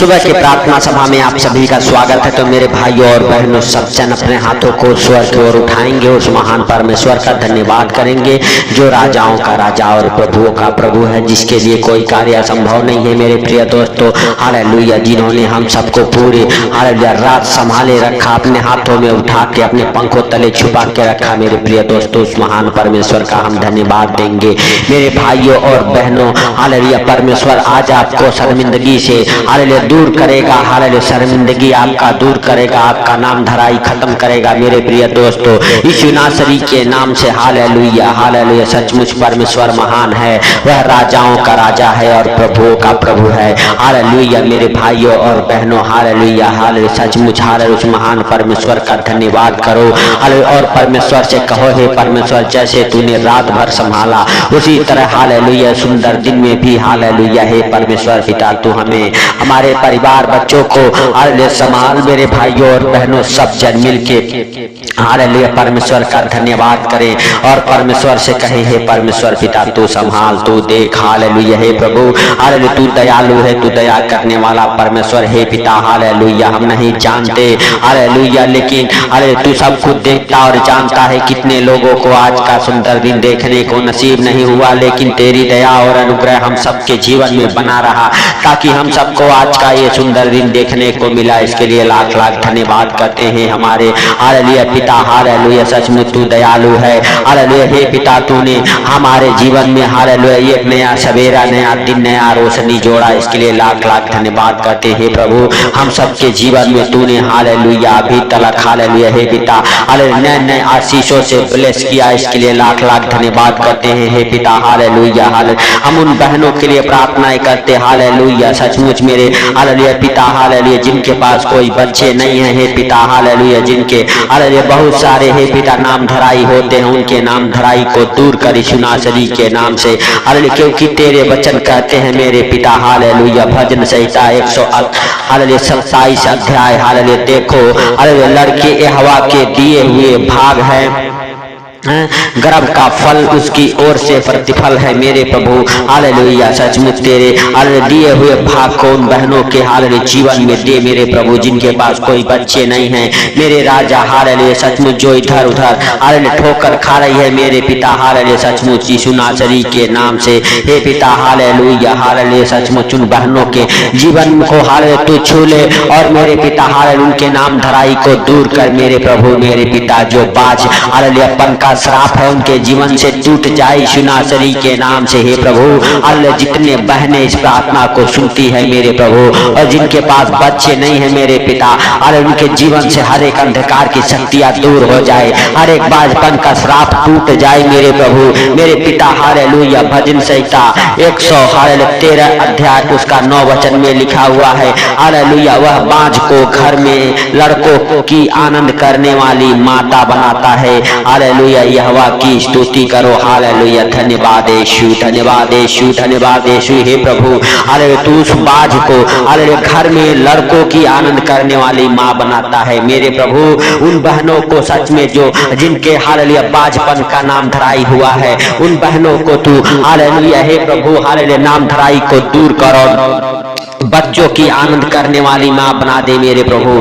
सुबह की प्रार्थना सभा में आप सभी का स्वागत है। तो मेरे भाइयों और बहनों, सब जन अपने हाथों को स्वर की ओर उठाएंगे, उस महान परमेश्वर का धन्यवाद करेंगे जो राजाओं का राजा और प्रभुओं का प्रभु है, जिसके लिए कोई कार्य असंभव नहीं है। मेरे प्रिय दोस्तों, हालेलुया, जिन्होंने हम सबको पूरी हालेलुया रात संभाले रखा, अपने हाथों में उठा के अपने पंखों तले छुपा के रखा। मेरे प्रिय दोस्तों, उस महान परमेश्वर का हम धन्यवाद देंगे। मेरे भाइयों और बहनों, हालेलुया, परमेश्वर आज आपको शर्मिंदगी से हालेलुया दूर करेगा। हालेलुया, शर्मिंदगी आपका दूर करेगा, आपका नाम धराई खत्म करेगा। मेरे प्रिय दोस्तों, यीशु नासरी के नाम से हालेलुया, हालेलुया, सचमुच परमेश्वर महान है। वह राजाओं का राजा है और प्रभुओं का प्रभु है। हालेलुया मेरे भाइयों और बहनों, हालेलुया, हालेलुया, सचमुच हालेलुया उस महान परमेश्वर का धन्यवाद करो। हालेलुया, और परमेश्वर से कहो, हे परमेश्वर, जैसे तूने रात भर संभाला उसी तरह हालेलुया सुंदर दिन में भी हालेलुया, हे परमेश्वर पिता, तू हमें, हमारे परिवार, बच्चों को हालेलुया संभाल। मेरे भाइयों और बहनों, सब जन मिलके हालेलुया परमेश्वर का धन्यवाद करें और परमेश्वर से कहे, हे परमेश्वर पिता, तू संभाल, तू देख। हालेलुया, हे प्रभु, हालेलुया, तू दयालु है, तू दया करने वाला परमेश्वर, हे पिता, हालेलुया, हम नहीं जानते हालेलुया, लेकिन हालेलुया तू सब कुछ देखता और जानता है। कितने लोगों को आज का सुंदर दिन देखने को नसीब नहीं हुआ, लेकिन तेरी दया और अनुग्रह हम सबके जीवन में बना रहा, ताकि हम सबको आज का ये सुंदर दिन देखने को मिला। इसके लिए लाख लाख धन्यवाद करते हैं हमारे हालेलुया पिता। हालेलुया, सचमुच तू दयालु है। हालेलुया, हे पिता, तूने हमारे जीवन में हालेलुया एक नया सवेरा, नया दिन, नया रोशनी जोड़ा। इसके लिए लाख लाख धन्यवाद करते हैं प्रभु। हम सबके जीवन में तूने हालेलुया अभी तक हालेलुया, हे पिता, हालेलुया नए नए आशीषों से ब्लेस किया। इसके लिए लाख लाख धन्यवाद करते हैं हे पिता। हालेलुया, हालेलुया, हम उन बहनों के लिए प्रार्थनाएं करते। हालेलुया, सचमुच मेरे हालेलुया पिता, हालेलुया, जिनके पास कोई बच्चे नहीं है, हे पिता, हालेलुया, जिनके हालेलुया बहुत सारे हे पिता नाम धराई होते हैं, उनके नाम धराई को दूर कर यीशु नासरी के नाम से। हालेलुया, क्योंकि तेरे वचन कहते हैं मेरे पिता, हालेलुया, भजन संहिता 127 अध्याय, हालेलुया, देखो हालेलुया, लड़के यहोवा के दिए हुए भाग है, गर्भ का फल उसकी ओर से प्रतिफल है। मेरे प्रभु हालेलुया, सचमुच तेरे हालेलुया दिए हुए भाग को उन बहनों के हालेलुया जीवन में दे मेरे प्रभु, जिनके पास कोई बच्चे नहीं हैं। मेरे राजा हालेलुया, सचमुच जो इधर उधर हालेलुया ठोकर खा रही है मेरे पिता, हालेलुया, सचमुच यीशु नासरी के नाम से, हे पिता, हालेलुया, हालेलुया, सचमुच उन बहनों के जीवन को हालेलुया तू छू ले और मेरे पिता हालेलुया उनके नाम धराई को दूर कर मेरे प्रभु। मेरे पिता, जो बाज हालेलुया पन का श्राप है उनके जीवन से टूट जाए यीशु नासरी के नाम से। हे प्रभु, हालेलुया, जितने बहनें इस प्रार्थना को सुनती है मेरे प्रभु और जिनके पास बच्चे नहीं है मेरे पिता, हालेलुया उनके जीवन से हर एक अंधकार की शक्तियां दूर हो जाए, हर एक बाजपन का श्राप टूट जाए मेरे प्रभु। मेरे पिता, हालेलुया, भजन संहिता 113 अध्याय उसका 9 वचन में लिखा हुआ है, हालेलुया, वह बाज को घर में लड़कों की आनंद करने वाली माता बनाता है। हालेलुया, यहोवा की स्तुति करो। हालेलुया, धन्यवाद यीशु, धन्यवाद यीशु, धन्यवाद यीशु, हे प्रभु, हालेलुया, तू उस बाज को हालेलुया घर में लड़कों की आनंद करने वाली माँ बनाता है। मेरे प्रभु, उन बहनों को सच में जो जिनके हालेलुया बाजपन का नाम धराई हुआ है, उन बहनों को तू हालेलुया, हे प्रभु, हालेलुया नाम धराई को दूर करो, बच्चों की आनंद करने वाली माँ बना दे मेरे प्रभु।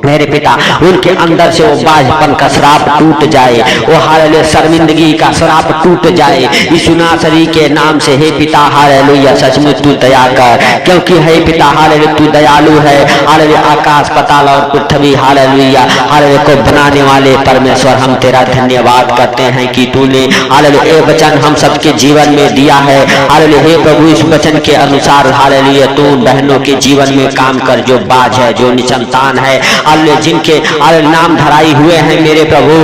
मेरे पिता, उनके अंदर से वो बाजपन का श्राप टूट जाए, वो हालेलुया शर्मिंदगी का श्राप टूट जाए यीशु नासरी के नाम से। हे पिता, हालेलुया, सचमुच तू दया कर, क्योंकि हे पिता, हालेलुया तू दयालु है। हालेलुया, आकाश पाताल और पृथ्वी हालेलुया हालेलुया को बनाने वाले परमेश्वर, हम तेरा धन्यवाद करते हैं कि तूने हालेलुया ये वचन हम सबके जीवन में दिया है। हालेलुया, हे प्रभु, इस वचन के अनुसार हालेलुया तू बहनों के जीवन में काम कर, जो बाज है, जो निसंतान है, जिनके नाम धराई हुए हैं मेरे प्रभु,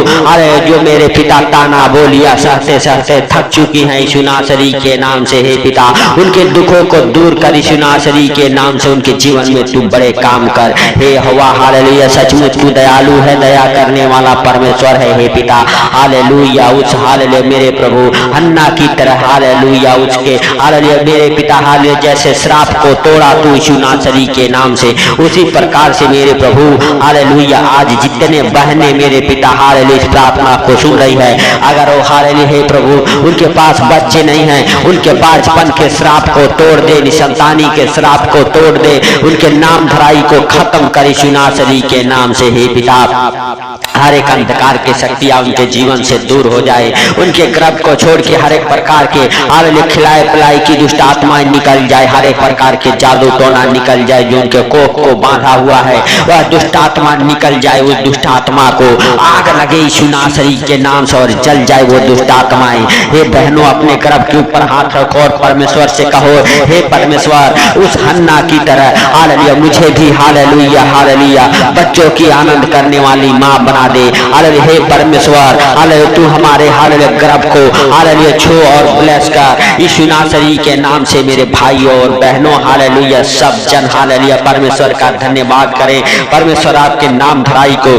जो मेरे पिता ताना बोलिया सहते सहते थक चुकी हैं यीशु नासरी के नाम से। हे पिता, उनके दुखों को दूर कर यीशु नासरी के नाम से, उनके जीवन में तू बड़े काम कर। हे हवा, हालेलुया, सचमुच तू दयालु है, दया करने वाला परमेश्वर है। हे पिता, हालेलुया, उस हालेलुया मेरे प्रभु हन्ना की तरह हालेलुया उसके हालेलुया मेरे पिता हालेलुया जैसे श्राप को तोड़ा तू यीशु नासरी के नाम से, उसी प्रकार से मेरे प्रभु हालेलुया आज जितने बहनें मेरे पिता हालेलुया इस प्रार्थना को सुन रही है, अगर वो हालेलुया हे प्रभु उनके पास बच्चे नहीं हैं, उनके बचपन के श्राप को तोड़ दे, निसंतानी के श्राप को तोड़ दे, उनके नाम धराई को खत्म कर यीशु नासरी के नाम से हे पिता। हर एक अंधकार की शक्तियां उनके जीवन से दूर हो जाए, उनके गर्भ को छोड़ के हर एक प्रकार के हालेलुया खिलाए पिलाई की दुष्ट आत्माएं निकल जाए, हर एक प्रकार के जादू टोना निकल जाए, जो उनके कोख को बांधा हुआ है वह दुष्ट आत्मा निकल जाए, उस दुष्ट आत्मा को आग लगे यीशु नासरी के नाम से और जल जाए वो दुष्ट आत्माएं। हे बहनों अपने गर्भ के ऊपर हाथ रखो और परमेश्वर से कहो, हे परमेश्वर उस हन्ना की तरह हालेलुया मुझे भी हालेलुया हालेलुया बच्चों की आनंद करने वाली माँ बना दे। हालेलुया हे परमेश्वर हालेलुया तू हमारे हालेलुया गर्भ को हालेलुया छू और ब्लेस कर यीशु नासरी के नाम से। मेरे भाइयों और बहनों हालेलुया सब जन हालेलुया परमेश्वर का धन्यवाद करें, परमेश्वर आपके नाम धराई को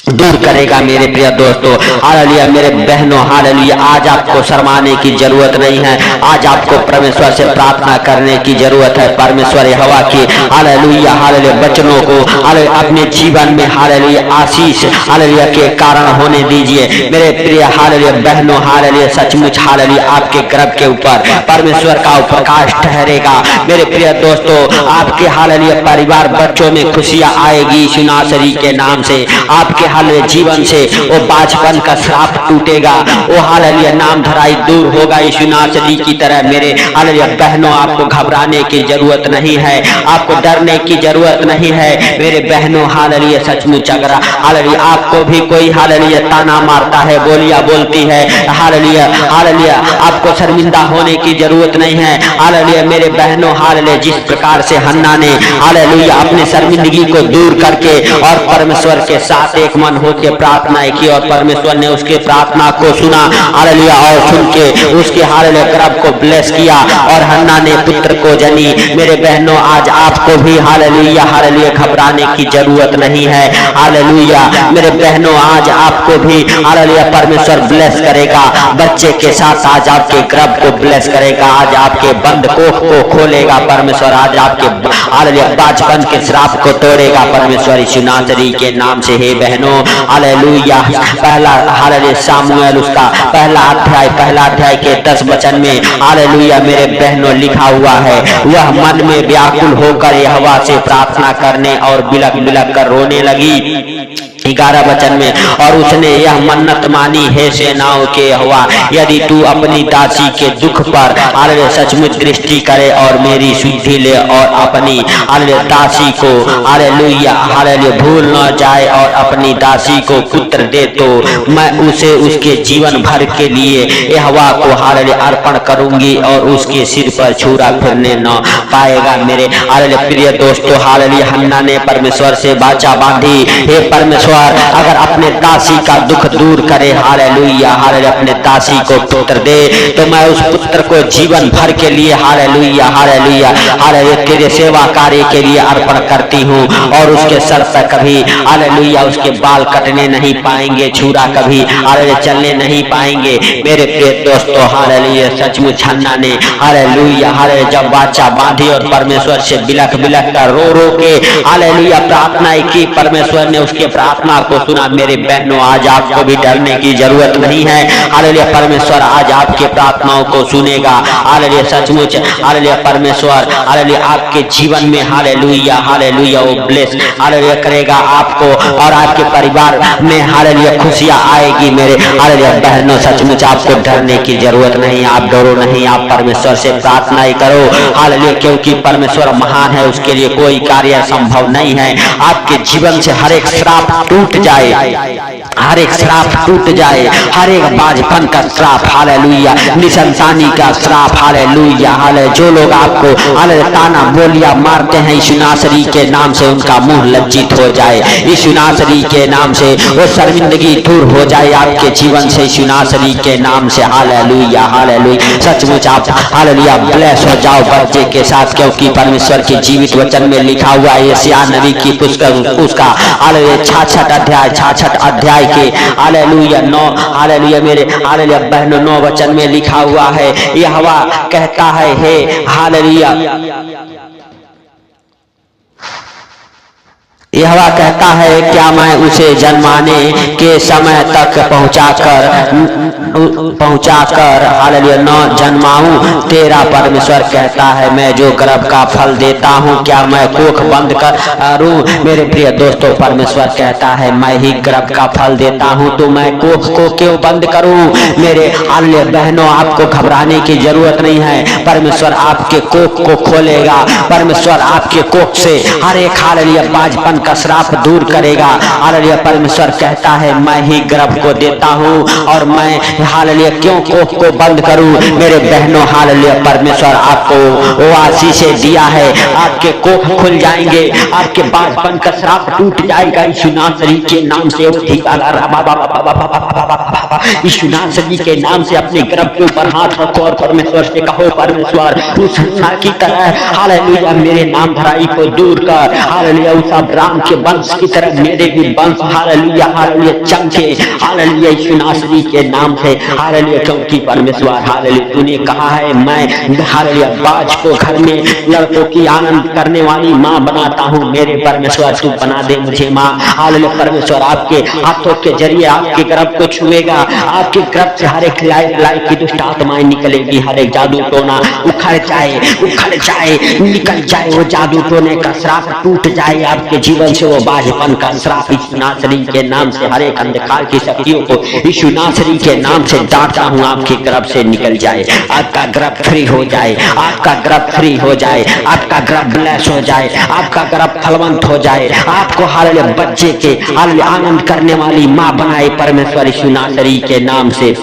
दूर करेगा। मेरे प्रिय दोस्तों हालेलुया मेरे बहनों हालेलुया आज आपको शर्माने की जरूरत नहीं है, आज आपको परमेश्वर से प्रार्थना करने की जरूरत है। परमेश्वर यहोवा की हालेलुया हालेलुया वचनों को हालेलुया अपने जीवन में हालेलुया आशीष हालेलुया के कारण होने दीजिए। मेरे प्रिय हालेलुया बहनों हालेलुया सचमुच हालेलुया आपके गर्भ के ऊपर परमेश्वर का प्रकाश ठहरेगा। मेरे प्रिय दोस्तों आपके हालेलुया परिवार बच्चों में खुशियां आएगी यीशु नासरी के नाम से। आपके हालेलुया जीवन से वो बाचपन का श्राप टूटेगा, वो हालेलुया नाम धराई दूर होगा यीशु नासरी की तरह। मेरे हालेलुया बहनों आपको घबराने की जरूरत नहीं है, आपको डरने की जरूरत नहीं है। मेरे बहनों हालेलुया सचमुच अगर हालेलुया आपको भी कोई हालेलुया ताना मारता है, बोलिया बोलती है हालेलुया हालेलुया आपको शर्मिंदा होने की जरूरत नहीं है। हालेलुया मेरे बहनों हालेलुया जिस प्रकार से हन्ना ने हालेलुया अपनी शर्मिंदगी को दूर करके और परमेश्वर के साथ एक मन होकर प्रार्थना की और परमेश्वर ने उसके प्रार्थना को सुना हालेलुया और सुन के उसके हालेलुया गर्भ को ब्लेस किया और हन्ना ने पुत्र को जनी। मेरे बहनों आज आपको भी हालेलुया हालेलुया घबराने की जरूरत नहीं है। हालेलुया मेरे बहनों आज आपको भी हालेलुया परमेश्वर ब्लेस करेगा, बच्चे के साथ आज आपके गर्भ को ब्लेस करेगा, आज आपके बंद कोख को खोलेगा परमेश्वर, आज आपके हालेलुया बचपन के श्राप को तोड़ेगा परमेश्वर यीशु नासरी के नाम से। हे बहनों हालेलुया पहला हालेलुया सामुएल उसका पहला अध्याय के 10 वचन में हालेलुया मेरे बहनों लिखा हुआ है, वह मन में व्याकुल होकर यहोवा से प्रार्थना करने और बिलख बिलख कर रोने लगी। 11 वचन में और उसने यह मन्नत मानी, हे सेनाओं के यहोवा यदि तू अपनी दासी के दुख पर हालेलुया सचमुच दृष्टि करे और मेरी सुधि ले और अपनी हालेलुया दासी को हालेलुया हालेलुया भूल न जाए और अपनी दासी को पुत्र दे, तो मैं उसे उसके जीवन भर के लिए यहोवा को हालेलुया अर्पण करूंगी और उसके सिर पर छुरा फिरने न पाएगा। मेरे हालेलुया प्रिय दोस्तों हालेलुया हन्ना ने परमेश्वर से वाचा बांधी, हे परमेश्वर अगर अपने दासी का दुख दूर करे हालेलुया हालेलुया अपने दासी को पुत्र दे, तो मैं उस पुत्र को जीवन भर के लिए हालेलुया हालेलुया हालेलुया तेरे सेवा कार्य के लिए अर्पण करती हूँ और उसके सर पर कभी हालेलुया उसके बाल कटने नहीं पाएंगे, छुरा कभी हालेलुया चलने नहीं पाएंगे। मेरे प्रिय दोस्तों हालेलुया सचमुच हन्ना ने हालेलुया हालेलुया जब वाचा बांधी और परमेश्वर से बिलख बिलख कर रो रो के हालेलुया प्रार्थना की, परमेश्वर ने उसके प्रार्थना को सुना। मेरे बहनों आज आपको भी डरने की जरूरत नहीं है, हालेलुया परमेश्वर आज आपके प्रार्थनाओं को सुनेगा। हालेलुया सचमुच हालेलुया परमेश्वर हालेलुया आपके जीवन में हालेलुया हालेलुया वो ब्लेस हालेलुया करेगा आपको और आपके परिवार में हालेलुया खुशियां आएगी। मेरे हालेलुया बहनों सचमुच आपको डरने की जरूरत नहीं, आप डरो नहीं, आप परमेश्वर से प्रार्थना ही करो हालेलुया, क्योंकि परमेश्वर महान है, उसके लिए कोई कार्य संभव नहीं है। आपके जीवन से हर एक श्राप टूट जाए, हर एक श्राप टूट जाए, हर एक बाजपन का श्राप हालेलुया निसंतानी का श्राप हालेलुया हालेलुया जो लोग आपको हालेलुया ताना बोलिया मारते हैं यीशु नासरी के नाम से उनका मुंह लज्जित हो जाए, यीशु नासरी के नाम से वो शर्मिंदगी दूर हो जाए आपके जीवन से यीशु नासरी के नाम से। हालेलुया हालेलुया सचमुच आप हालेलुया ब्लेस हो जाओ बच्चे के साथ, क्योंकि परमेश्वर के जीवित वचन में लिखा हुआ है यशायाह नबी की पुस्तक उसका हालेलुया 66 अध्याय के हालेलुया 9 हालेलुया मेरे हालेलुया बहनों 9 वचन में लिखा हुआ है, यहोवा कहता है हे हालेलुया यहोवा कहता है क्या मैं उसे जन्माने के समय तक पहुंचाकर हालेलुया न जन्माऊं। तेरा परमेश्वर कहता है मैं जो गर्भ का फल देता हूं क्या मैं कोख बंद करूं। मेरे प्रिय दोस्तों, परमेश्वर कहता है मैं ही गर्भ का फल देता हूं तो मैं कोख को क्यों बंद करूं। मेरे हालेलुया बहनों, आपको घबराने की जरूरत नहीं है। परमेश्वर आपके कोख को खोलेगा। परमेश्वर आपके कोख से हर एक हालेलुया बाजपन का श्राप दूर करेगा। हालेलुया परमेश्वर कहता है मैं ही गर्भ को देता हूं और मैं हालेलुया क्यों कोख को बंद करूं। मेरे बहनों, हालेलुया परमेश्वर आपको वो आशीष दिया है। आपके कोख खुल जाएंगे, आपके बाजपन का श्राप टूट जाएगा यीशु नासरी के नाम से। यीशु नासरी के नाम से अपने गर्भ के ऊपर हाथ रखो और परमेश्वर से कहो परमेश्वर उस हन्ना की तरह हालेलुया मेरे नाम धराई को दूर कर। हालेलुया उस अब्राहम के वंश की तरह मेरे भी वंश हालेलुया हालेलुया चमके हालेलुया यीशु नासरी के नाम से। हालेलुया क्योंकि परमेश्वर हालेलुया तूने कहा है मैं हालेलुया बाज को घर में लड़कों की आनंद करने वाली माँ बनाता हूँ। मेरे परमेश्वर तू बना दे मुझे माँ। हालेलुया परमेश्वर आपके हाथों के जरिए आपके गर्भ को छुएगा। आपके गर्भ से हर एक लायक की दुष्ट आत्माएं निकलेगी। हर एक जादू टोना उखड़ जाए निकल जाए। वो जादू टोने का श्राप टूट जाए आपके जीवन से। वो बाजपन का श्राप यीशु नासरी के नाम से हर एक अंधकार की शक्तियों को यीशु नासरी के नाम से डांटता हूँ। आपके गर्भ से निकल जाए। आपका गर्भ फ्री हो जाए। आपका गर्भ फ्री हो जाए। आपका गर्भ ब्लेस हो जाए। आपका गर्भ फलवंत हो जाए। आपको हालेलुया बच्चे के हालेलुया आनंद करने वाली माँ बनाए परमेश्वर यीशु नासरी के नाम से।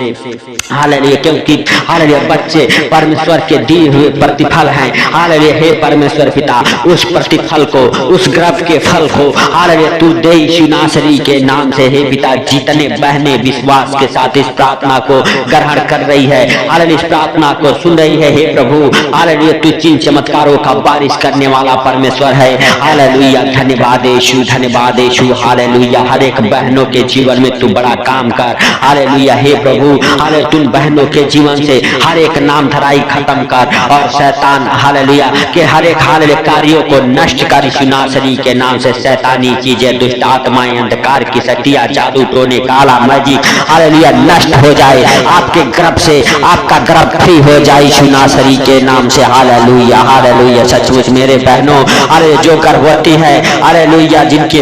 हालेलुया क्योंकि हालेलुया बच्चे परमेश्वर के दिए हुए प्रतिफल हैं। हालेलुया हे परमेश्वर पिता उस प्रतिफल को उस गर्भ के फल को हालेलुया तू दे यीशु नासरी के नाम से। हे पिता जितने बहने विश्वास के साथ इस प्रार्थना को ग्रहण कर रही है हालेलुया इस प्रार्थना को सुन रही है हे प्रभु हालेलुया तू चिन्ह चमत्कारों का बारिश करने वाला परमेश्वर है। हालेलुया धन्यवाद यीशु धन्यवाद यीशु। हालेलुया हर एक बहनों के जीवन में तू बड़ा काम कर। हालेलुया हे प्रभु हालेलुया तुम बहनों के जीवन से हर एक नाम धराई खत्म कर और शैतान हालेलुया के हर एक हालेलुया कार्यों को नष्ट कर यीशु नासरी के नाम से। शैतानी चीजें दुष्ट आत्माएं अंधकार की शक्तियां जादू टोने काला मैजिक हालेलुया नष्ट हो जाए। आपके गर्भ से आपका गर्भ फ्री हो जाए यीशु नासरी के नाम से। हालेलुया हालेलुया सचमुच मेरे बहनों अरे जो गर्भवती है हालेलुया जिनके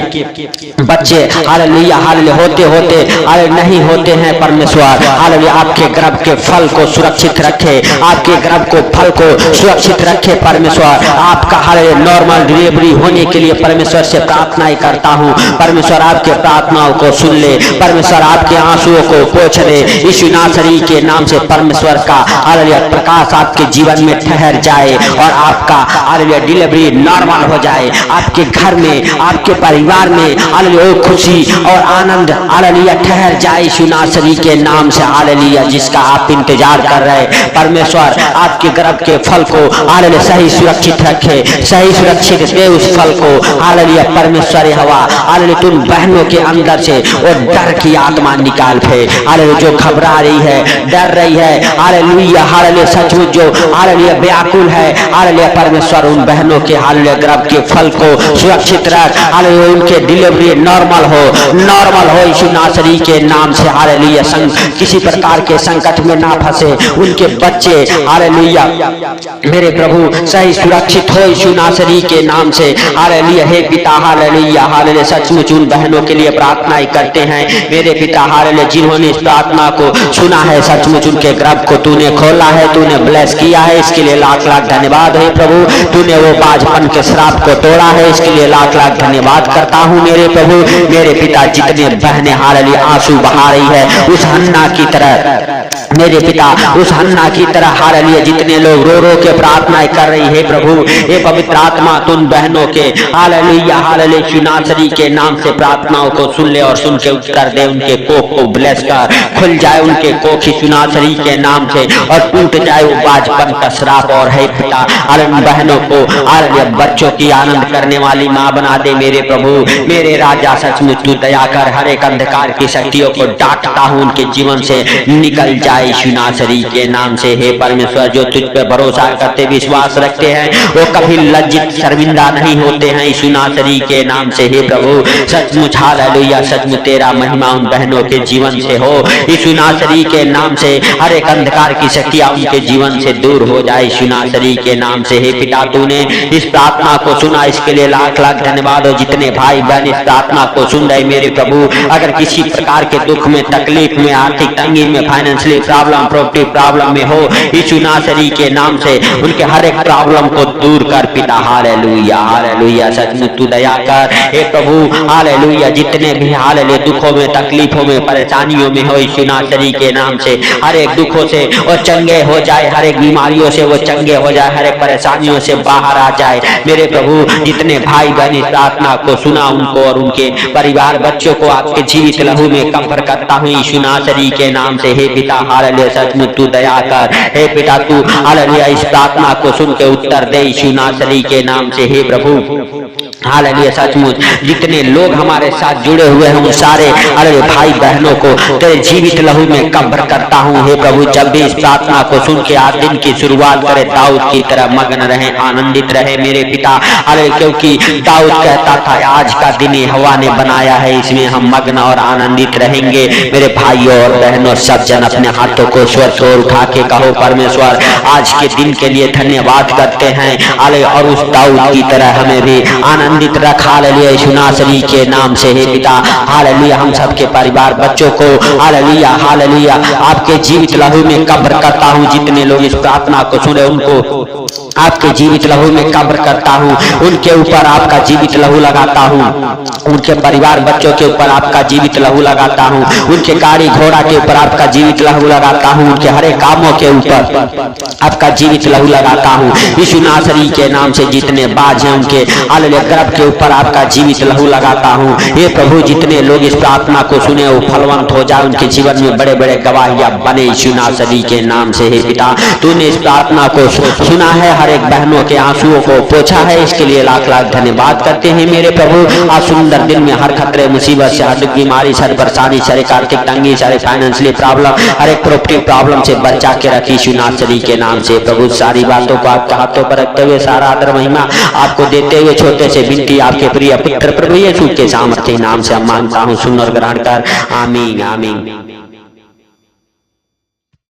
बच्चे हालेलुया हालेलुया होते अरे नहीं होते हैं परमेश्वर हालेलुया आपके गर्भ के फल को सुरक्षित रखे। आपके गर्भ को फल को सुरक्षित रखे परमेश्वर। आपका हालेलुया नॉर्मल डिलीवरी होने के लिए परमेश्वर से प्रार्थनाएं करता हूँ। परमेश्वर आपके प्रार्थनाओं को सुन ले। परमेश्वर आपके आंसुओं को पोंछ दे यीशु नासरी के नाम से। परमेश्वर का हालेलुया प्रकाश आपके जीवन में ठहर जाए और आपका हालेलुया डिलीवरी नॉर्मल हो जाए। आपके घर में आपके परिवार में हालेलुया खुशी और आनंद हालेलुया ठहर जाए यीशु नासरी के नाम से। हालेलुया जिसका आप इंतजार कर रहे परमेश्वर आपके गर्भ के फल को हालेलुया सही सुरक्षित रखे। सही सुरक्षित दे उस फल को हालेलुया परमेश्वर हवा हालेलुया तुम बहनों के अंदर से वो डर की आत्मा निकाल फेंक हालेलुया जो घबरा रही है डर रही है हालेलुया हालेलुया सचमुच जो हालेलुया व्याकुल है हालेलुया परमेश्वर उन बहनों के हालेलुया गर्भ के फल को सुरक्षित रख। हालेलुया उनके डिलीवरी नॉर्मल हो यीशु नासरी के नाम से। हालेलुया किसी प्रकार के संकट में ना फंसे उनके बच्चे हालेलुया मेरे प्रभु सही सुरक्षित हो यीशु नासरी के नाम से। हालेलुया हे पिता हालेलुया हालेलुया सचमुच उन बहनों के लिए प्रार्थनाएं करते हैं मेरे पिता हालेलुया जिन्होंने इस प्रार्थना को सुना है। सचमुच उनके गर्भ को तूने खोला है, तूने ब्लेस किया है, इसके लिए लाख लाख धन्यवाद है प्रभु। तूने वो बाजपन के श्राप को तोड़ा है, इसके लिए लाख लाख धन्यवाद करता हूँ मेरे प्रभु। मेरे पिता जितने बहने हालेलुया आंसू बहा रही है उस हन्ना की तरह मेरे पिता उस हन्ना की तरह हालेलुया जितने लोग रो रो के प्रार्थनाएं कर रही है प्रभु हे पवित्र आत्मा तुम बहनों के हालेलुया हालेलुया यीशु नासरी के नाम से प्रार्थनाओं को सुन ले और सुन के उत्तर दे। उनके कोख को ब्लेस कर खुल जाए उनके कोख यीशु नासरी के नाम से और टूट जाए वो बाजपन का श्राप। और है पिता हालेलुया बहनों को हालेलुया बच्चों की आनंद करने वाली माँ बना दे मेरे प्रभु मेरे राजा। सचमुच तू दया कर हर एक अंधकार की शक्तियों को डांटता हूँ उनके जीवन से निकल जाए जाए यीशु नासरी के नाम से। हे परमेश्वर, जो तुझ पे भरोसा करते विश्वास रखते हैं वो कभी लज्जित शर्मिंदा नहीं होते हैं यीशु नासरी के नाम से। हे प्रभु, सचमुच हालेलुया, सचमुच तेरा महिमा उन बहनों के जीवन से हो यीशु नासरी के नाम से। हर एक अंधकार की शक्तियां उनके जीवन से दूर हो जाए यीशु नासरी के नाम से। हे पिता, तूने इस प्रार्थना को सुना, इसके लिए लाख लाख धन्यवाद हो। जितने भाई बहन इस प्रार्थना को सुन रहे मेरे प्रभु, अगर किसी प्रकार के दुख में, तकलीफ में, आर्थिक तंगी में, फाइनेंशियली प्रॉब्लम, प्रॉपर्टी प्रॉब्लम में हो यीशु नासरी के नाम से, उनके हर एक प्रॉब्लम को दूर कर पिता। हालेलुया, हालेलुया, सचमुच तू दया कर हे प्रभु। हालेलुया, जितने भी हालेलुया दुखों में, तकलीफों में, परेशानियों में हो यीशु नासरी के नाम से, हर एक दुखों से वो चंगे हो जाए, हर एक बीमारियों से वो चंगे हो जाए, हर एक परेशानियों से बाहर आ जाए मेरे प्रभु। जितने भाई बहन इस प्रार्थना को सुना, उनको और उनके परिवार बच्चों को आपके जीवित लहू में कवर करता हूँ यीशु नासरी के नाम से। हे पिता, हालेलुया, सचमुच तू दया कर हे पिता। तू हालेलुया इस प्रार्थना को सुन के उत्तर दे यीशु नासरी के नाम से। हे प्रभु, हालेलुया, सचमुच जितने लोग हमारे साथ जुड़े हुए हैं उन सारे हालेलुया भाई बहनों को तेरे जीवित लहू में कवर करता हूँ। हे प्रभु, जब भी इस प्रार्थना को सुन के आज दिन की शुरुआत करे, दाऊद की तरह मग्न रहे, आनंदित रहे मेरे पिता। हालेलुया, क्योंकि दाऊद कहता था आज का दिन हवा ने बनाया है, इसमें हम मग्न और आनंदित रहेंगे। मेरे भाइयों और बहनों, सब जन अपने हाथों को स्वर से उठा के कहो, परमेश्वर आज के दिन के लिए धन्यवाद करते हैं। हालेलुया, और उस दाऊद की तरह हमें भी आनंदित रख हालेलुया यीशु नासरी के नाम से। हे पिता, हालेलुया, हम सबके परिवार बच्चों को हालेलुया, हालेलुया आपके जीवित लहू में कब्र करता हूँ। जितने लोग इस प्रार्थना को सुने उनको आपके जीवित लहू में कब्र करता हूँ, उनके ऊपर आपका जीवित लहू लगाता हूँ, उनके परिवार बच्चों के ऊपर आपका जीवित लहू लगाता हूँ, उनके गाड़ी घोड़ा के ऊपर आपका जीवित लहू लगाता हूँ, उनके हरे कामों के ऊपर आपका जीवित लहू लगाता हूँ यीशु नासरी के नाम से। जितने बाज हैं उनके हालेलुया गर्भ के ऊपर आपका जीवित लहू लगाता हूँ। हे प्रभु, जितने लोग इस प्रार्थना को सुने वो फलवंत हो जाए, उनके जीवन में बड़े बड़े गवाहियां बने यीशु नासरी के नाम से। हे पिता, तूने इस प्रार्थना को सुना है, हर एक बहनों के आंसुओं को पोंछा है, इसके लिए लाख लाख धन्यवाद करते हैं मेरे प्रभु। आज सुंदर दिन में हर खतरे, मुसीबत से, हर बीमारी, हर परेशानी, हर आर्थिक तंगी, हर फाइनेंशियली प्रॉब्लम, हर एक प्रॉपर्टी प्रॉब्लम से बचा के रखी यीशु नासरी के नाम से। प्रभु, सारी बातों को आपके हाथों पर रखते हुए सारा आदर महिमा आपको देते हुए छोटे से विनती आपके प्रिय पुत्र प्रभु यीशु के सामर्थ्य नाम से हम मांगता हूँ, सुन और ग्रहण कर। आमीन, आमीन।